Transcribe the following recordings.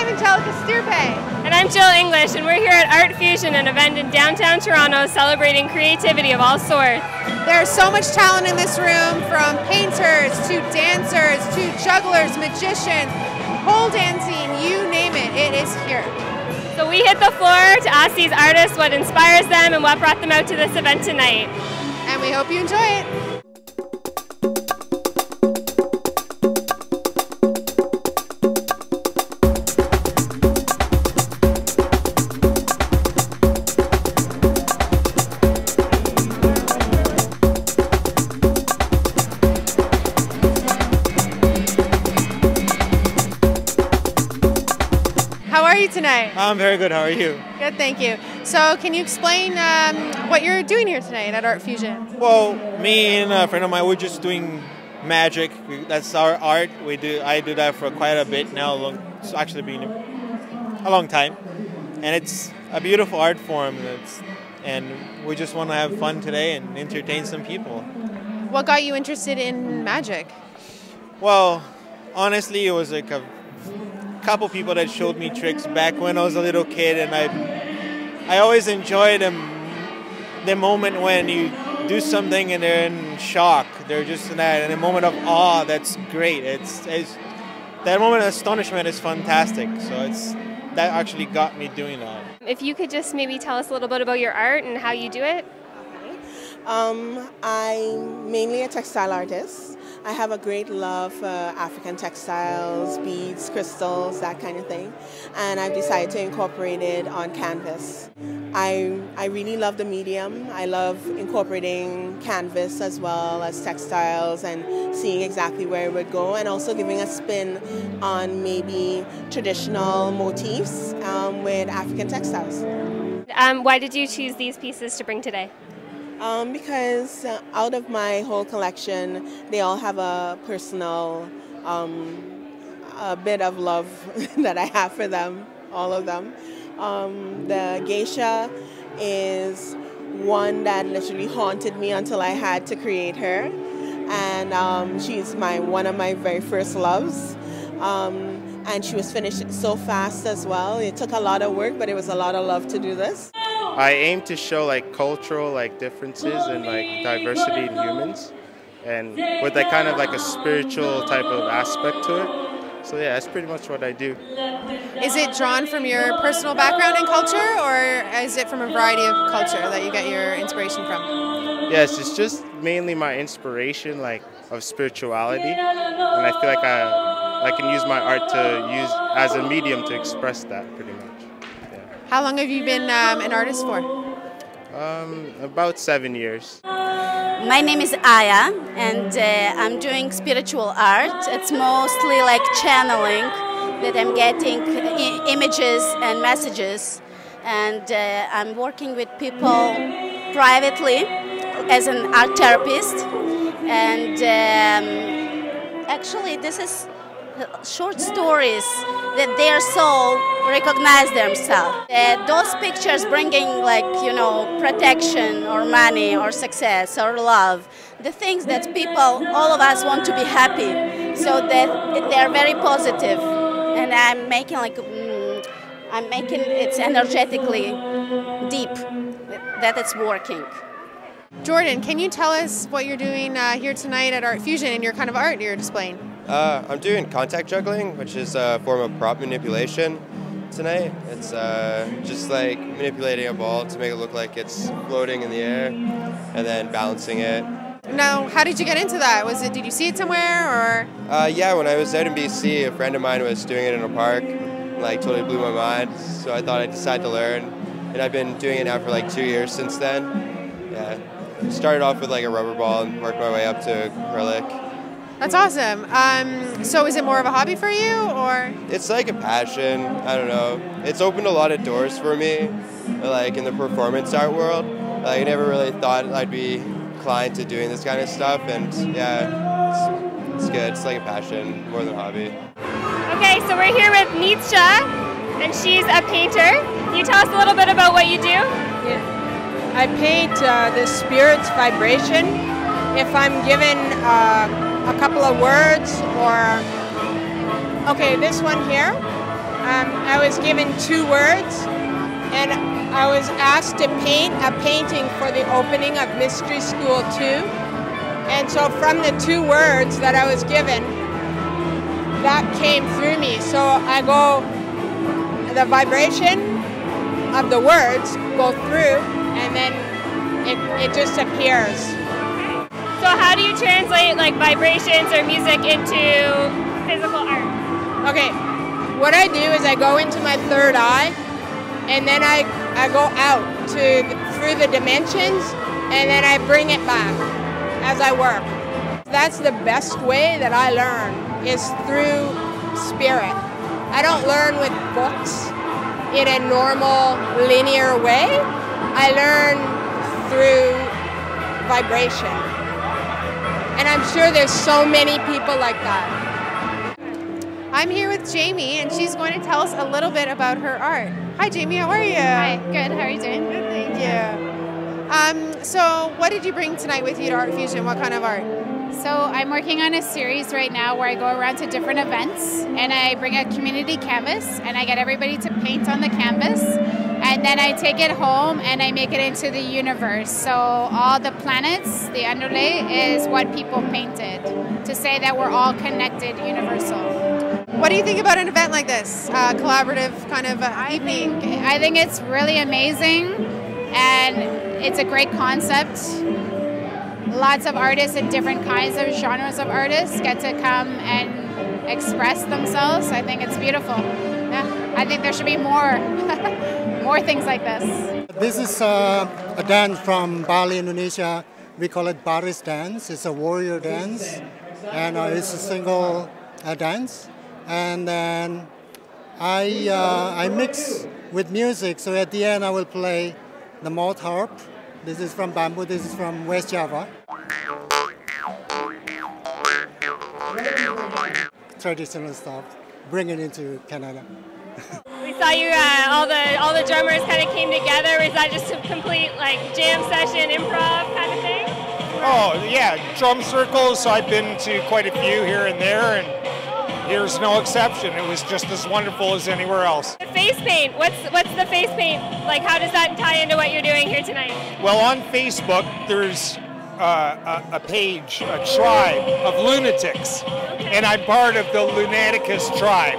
I'm Angelica Stirpe. And I'm Jill English, and we're here at ArtFusion, an event in downtown Toronto celebrating creativity of all sorts. There's so much talent in this room, from painters to dancers to jugglers, magicians, pole dancing, you name it, it is here. So we hit the floor to ask these artists what inspires them and what brought them out to this event tonight. And we hope you enjoy it. How are you tonight? I'm very good. How are you? Good, thank you. So can you explain what you're doing here tonight at ArtFusion? Well, me and a friend of mine, we're just doing magic. That's our art. I do that for quite a bit now. It's actually been a long time. And it's a beautiful art form. And we just want to have fun today and entertain some people. What got you interested in magic? Well, honestly, it was like a couple people that showed me tricks back when I was a little kid, and I always enjoyed the moment when you do something and they're in shock. They're just in that, in a moment of awe. That's great. It's that moment of astonishment is fantastic. So that actually got me doing that. If you could just maybe tell us a little bit about your art and how you do it. I'm mainly a textile artist. I have a great love for African textiles, beads, crystals, that kind of thing. And I've decided to incorporate it on canvas. I really love the medium. I love incorporating canvas as well as textiles and seeing exactly where it would go, and also giving a spin on maybe traditional motifs with African textiles. Why did you choose these pieces to bring today? Because out of my whole collection, they all have a personal a bit of love that I have for them, all of them. The geisha is one that literally haunted me until I had to create her, and she's one of my very first loves. And she was finished so fast as well. It took a lot of work, but it was a lot of love to do this. I aim to show like cultural differences and like diversity in humans, and with that kind of like a spiritual type of aspect to it. So yeah, that's pretty much what I do. Is it drawn from your personal background and culture, or is it from a variety of culture that you get your inspiration from? Yes, it's just mainly my inspiration of spirituality, and I feel like I can use my art to use as a medium to express that pretty much. How long have you been an artist for? About 7 years. My name is Aya, and I'm doing spiritual art. It's mostly like channeling, that I'm getting images and messages, and I'm working with people privately as an art therapist. And actually, this is short stories that their soul recognize themselves. Those pictures bringing protection or money or success or love, the things that people, all of us want to be happy, so that they're very positive. And I'm making it's energetically deep, that it's working. Jordan, can you tell us what you're doing here tonight at ArtFusion and your kind of art you're displaying? I'm doing contact juggling, which is a form of prop manipulation tonight. It's just like manipulating a ball to make it look like it's floating in the air and then balancing it. Now, how did you get into that? Did you see it somewhere, or? Yeah, when I was out in BC, a friend of mine was doing it in a park, totally blew my mind. So I thought I'd decide to learn, and I've been doing it now for 2 years since then. Yeah, started off with a rubber ball and worked my way up to acrylic. That's awesome. So is it more of a hobby for you, or? It's like a passion. I don't know. It's opened a lot of doors for me, in the performance art world. I never really thought I'd be inclined to doing this kind of stuff, and yeah, it's good. It's like a passion more than a hobby. Okay, so we're here with Neithsha, and she's a painter. Can you tell us a little bit about what you do? Yeah. I paint the spirit's vibration. If I'm given a couple of words, or okay, this one here, I was given 2 words, and I was asked to paint a painting for the opening of Mystery School 2. And so from the 2 words that I was given, that came through me. So I go, the vibration of the words go through, and then it just appears. So how do you translate like vibrations or music into physical art? Okay, what I do is I go into my third eye, and then I go out through the dimensions, and then I bring it back as I work. That's the best way that I learn, is through spirit. I don't learn with books in a normal linear way. I learn through vibration. And I'm sure there's so many people like that. I'm here with Jamie, and she's going to tell us a little bit about her art. Hi, Jamie. How are you? Hi. Good. How are you doing? Good, thank you. So what did you bring tonight with you to ArtFusion? What kind of art? So I'm working on a series right now where I go around to different events, and I bring a community canvas, and I get everybody to paint on the canvas, and then I take it home and I make it into the universe. So all the planets, the underlay, is what people painted to say that we're all connected, universal. What do you think about an event like this, collaborative kind of evening? I think it's really amazing, and it's a great concept. Lots of artists and different kinds of genres of artists get to come and express themselves. I think it's beautiful. Yeah, I think there should be more, more things like this. This is a dance from Bali, Indonesia. We call it Baris dance. It's a warrior dance, and it's a single dance. And then I mix with music. So at the end, I will play the mouth harp. This is from bamboo. This is from West Java. Traditional stuff. Bring it into Canada. We saw you. All the drummers kind of came together. Was that just a complete like jam session, improv kind of thing? Oh yeah, drum circles. I've been to quite a few here and there, and here's no exception. It was just as wonderful as anywhere else. The face paint. What's the face paint? Like, how does that tie into what you're doing here tonight? Well, on Facebook, there's a page, a tribe of lunatics, and I'm part of the Lunaticus tribe.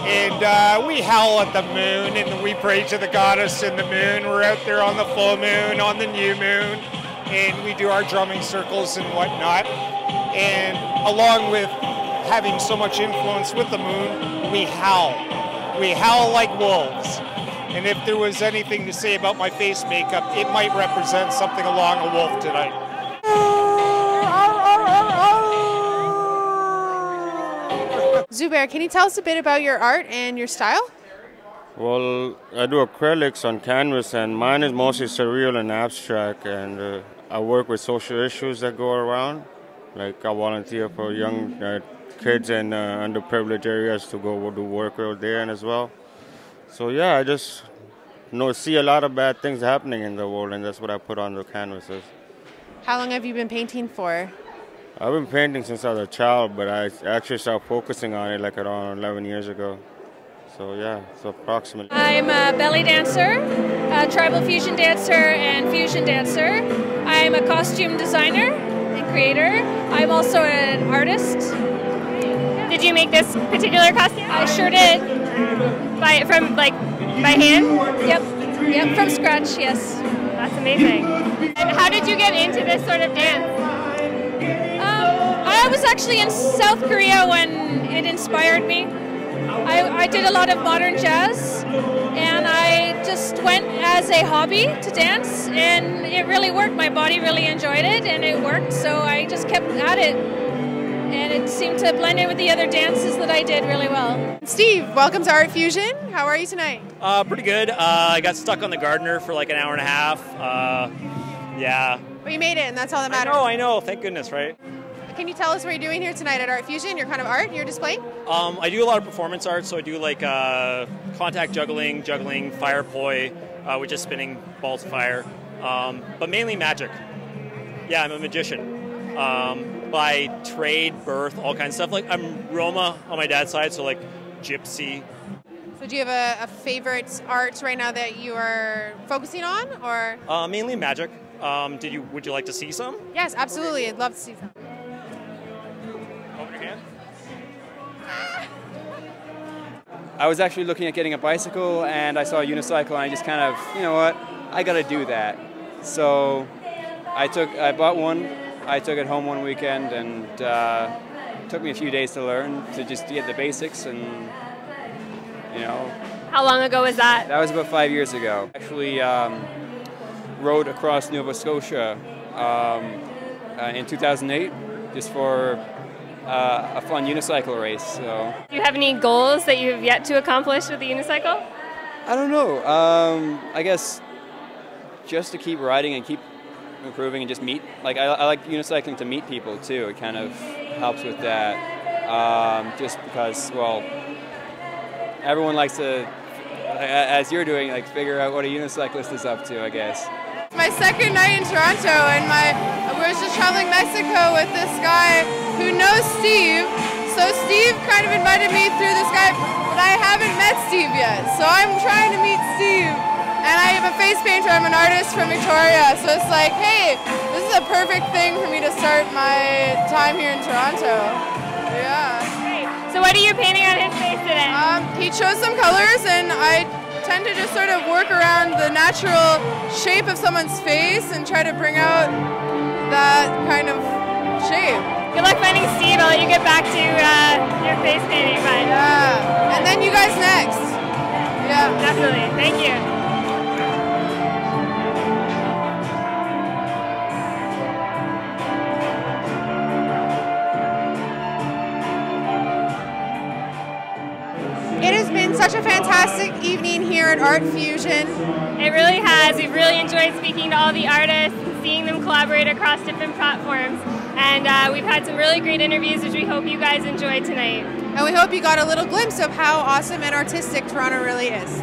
And we howl at the moon, and we pray to the goddess in the moon. We're out there on the full moon, on the new moon, and we do our drumming circles and whatnot. And along with having so much influence with the moon, we howl. We howl like wolves. And if there was anything to say about my face makeup, it might represent something along a wolf tonight. Zubair, can you tell us a bit about your art and your style? Well, I do acrylics on canvas, and mine is mostly surreal and abstract, and I work with social issues that go around. Like I volunteer for young kids in underprivileged areas to go do work out there and as well. So yeah, I just see a lot of bad things happening in the world, and that's what I put on the canvases. How long have you been painting for? I've been painting since I was a child, but I actually started focusing on it like around 11 years ago. So yeah, so approximately. I'm a belly dancer, a tribal fusion dancer, and fusion dancer. I'm a costume designer and creator. I'm also an artist. Did you make this particular costume? I sure did. By hand? Yep, from scratch, yes. That's amazing. And how did you get into this sort of dance? I was actually in South Korea when it inspired me. I did a lot of modern jazz, and I just went as a hobby to dance, and it really worked. My body really enjoyed it, and it worked, so I just kept at it. And it seemed to blend in with the other dances that I did really well. Steve, welcome to ArtFusion. How are you tonight? Pretty good. I got stuck on the gardener for like an hour and a half. Yeah. But you made it, and that's all that matters. I know. Thank goodness, right? Can you tell us what you're doing here tonight at ArtFusion, your kind of art you're displaying? I do a lot of performance art, so I do like contact juggling, fire poi, which is spinning balls of fire, but mainly magic. Yeah, I'm a magician. By trade, birth, all kinds of stuff. Like I'm Roma on my dad's side, so like gypsy. So do you have a favorite art right now that you are focusing on, or? Mainly magic. Would you like to see some? Yes, absolutely. I'd love to see some. Open your hand. I was actually looking at getting a bicycle, and I saw a unicycle, and I just kind of, you know what, I got to do that. So I bought one. I took it home one weekend, and it took me a few days to learn, to get the basics, and you know. How long ago was that? That was about 5 years ago. Actually rode across Nova Scotia in 2008 just for a fun unicycle race. So. Do you have any goals that you have yet to accomplish with the unicycle? I don't know. I guess just to keep riding and keep improving and just meet. Like I like unicycling to meet people too. It kind of helps with that. Just because, well, everyone likes to, as you're doing, like figure out what a unicyclist is up to, I guess. It's my second night in Toronto, and we were just traveling Mexico with this guy who knows Steve. So Steve kind of invited me through this guy, but I haven't met Steve yet. So I'm trying to meet Steve. And I am a face painter. I'm an artist from Victoria. So it's like, hey, this is a perfect thing for me to start my time here in Toronto. Yeah. Great. So what are you painting on his face today? He chose some colors, and I tend to just sort of work around the natural shape of someone's face and try to bring out that kind of shape. Good luck finding Steve. I'll let you get back to your face painting. But yeah. And then you guys next. Yeah. Definitely. Thank you. It has been such a fantastic evening here at ArtFusion. It really has. We've really enjoyed speaking to all the artists and seeing them collaborate across different platforms. And we've had some really great interviews, which we hope you guys enjoyed tonight. And we hope you got a little glimpse of how awesome and artistic Toronto really is.